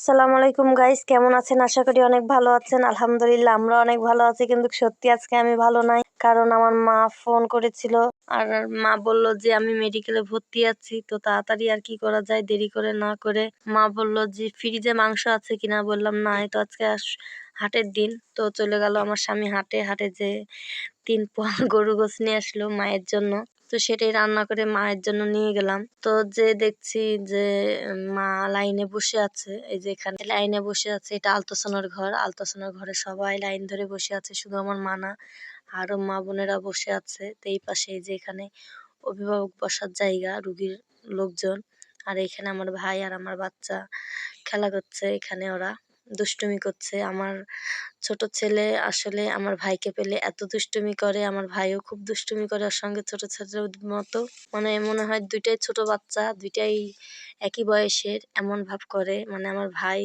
আসসালামু আলাইকুম গাইস, কেমন আছেন? আশা করি অনেক ভালো আছেন। আলহামদুলিল্লাহ আমরা অনেক ভালো আছি, কিন্তু সত্যি আজকে আমি ভালো নাই। কারণ আমার মা ফোন করেছিল আর মা বলল যে আমি মেডিকেলে ভর্তি আছি, তো তাড়াতাড়ি আর কি করা যায়, দেরি করে না করে। মা বলল যে ফ্রিজে মাংস আছে কিনা, বললাম না, তো আজকে হাটের দিন। তো চলে গেল আমার স্বামী হাটে যে 3 পোয়া গরু গোছ নিয়ে আসলো মায়ের জন্য। তো সেটাই রান্না করে মায়ের জন্য নিয়ে গেলাম। তো যে দেখছি যে মা লাইনে বসে আছে, এই যে এখানে লাইনে বসে আছে, এটা আলতাসনের ঘর। আলতাসনের ঘরে সবাই লাইন ধরে বসে আছে, শুধু আমার মা না, আরো মা বোনেরা বসে আছে। তো এই পাশে এই যে এখানে অভিভাবক বসার জায়গা, রুগীর লোকজন। আর এখানে আমার ভাই আর আমার বাচ্চা খেলা করছে, এখানে ওরা দুষ্টুমি করছে। আমার ছোট ছেলে আসলে আমার ভাইকে পেলে এত দুষ্টুমি করে, আমার ভাইও খুব দুষ্টুমি করে ওর সঙ্গে, ছোট ছেলের মতো। মানে মনে হয় দুইটাই ছোট বাচ্চা, দুইটাই একই বয়সের, এমন ভাব করে। মানে আমার ভাই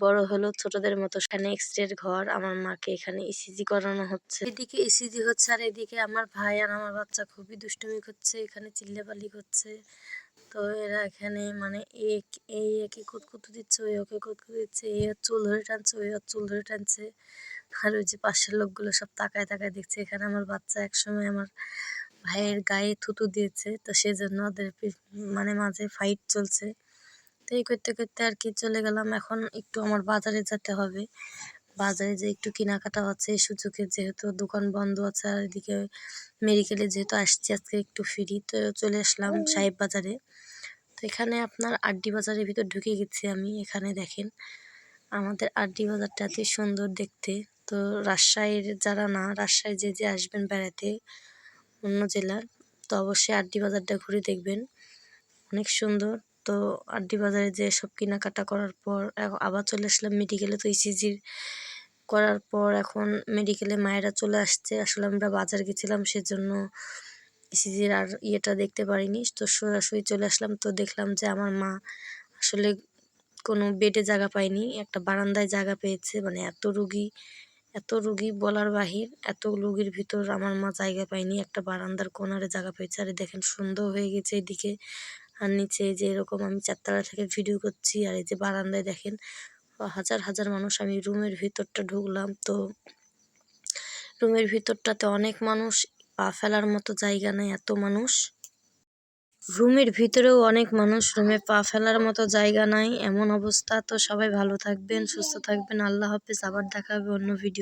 বড় হলো ছোটদের মতো। এখানে এক্স-রের ঘর, আমার মাকে এখানে ইসিজি করানো হচ্ছে। এদিকে ইসিজি হচ্ছে আর এদিকে আমার ভাই আর আমার বাচ্চা খুবই দুষ্টুমি করছে, এখানে চিল্লাপাল্লি করছে। তো এরা এখানে মানে এই একে কুতকুতু দিচ্ছে, ওই ওকে কুতকুতু দিচ্ছে, এই ওর চুল ধরে টানছে, ওই ওর চুল ধরে টানছে। আর ওই যে পাশের লোকগুলো সব তাকায় তাকায় দেখছে। এখানে আমার বাচ্চা একসময় আমার ভাইয়ের গায়ে থুতু দিয়েছে, তো সেজন্য ওদের মানে মাঝে ফাইট চলছে। তো এই করতে করতে আর কি চলে গেলাম। এখন একটু আমার বাজারে যেতে হবে, বাজারে যে একটু কেনাকাটা হচ্ছে এই সুযোগে, যেহেতু দোকান বন্ধ আছে। আর এদিকে মেডিকেলে যেহেতু আসছি আজকে একটু ফ্রি, তো চলে আসলাম সাহেব বাজারে। তো এখানে আপনার আড্ডি বাজারের ভিতর ঢুকে গেছি আমি। এখানে দেখেন আমাদের আড্ডি বাজারটা এত সুন্দর দেখতে। তো রাজশাহীর যারা না, রাজশাহী যে আসবেন বেড়াতে অন্য জেলার, তো অবশ্যই আড্ডি বাজারটা ঘুরে দেখবেন, অনেক সুন্দর। তো আড্ডি বাজারে যে সব কেনাকাটা করার পর আবার চলে আসলাম মেডিকেলে। তো ইসিজির করার পর এখন মেডিকেলে মায়েরা চলে আসছে। আসলে আমরা বাজার গেছিলাম, সেজন্য ইসিজির আর ইয়েটা দেখতে পারিনি, তো সরাসরি চলে আসলাম। তো দেখলাম যে আমার মা আসলে কোনো বেডে জায়গা পায়নি, একটা বারান্দায় জায়গা পেয়েছে। মানে এত রুগী বলার বাহির, এত রুগীর ভিতর আমার মা জায়গা পায়নি, একটা বারান্দার কোনারে জায়গা পেয়েছে। আর দেখেন সুন্দর হয়ে গেছে এদিকে। আর নিচে যে এরকম আমি 4তলা থেকে ভিডিও করছি, আর এই যে বারান্দায় দেখেন হাজার হাজার মানুষ। আমি রুমের ভিতরটা ঢুকলাম, তো রুমের ভিতরটাতে অনেক মানুষ, পা ফেলার মতো জায়গা নেই, এত মানুষ। রুমের ভিতরেও অনেক মানুষ, রুমে পা ফেলার মতো জায়গা নাই, এমন অবস্থা। তো সবাই ভালো থাকবেন, সুস্থ থাকবেন, আল্লাহ হাফেজ। আবার দেখা হবে অন্য ভিডিও।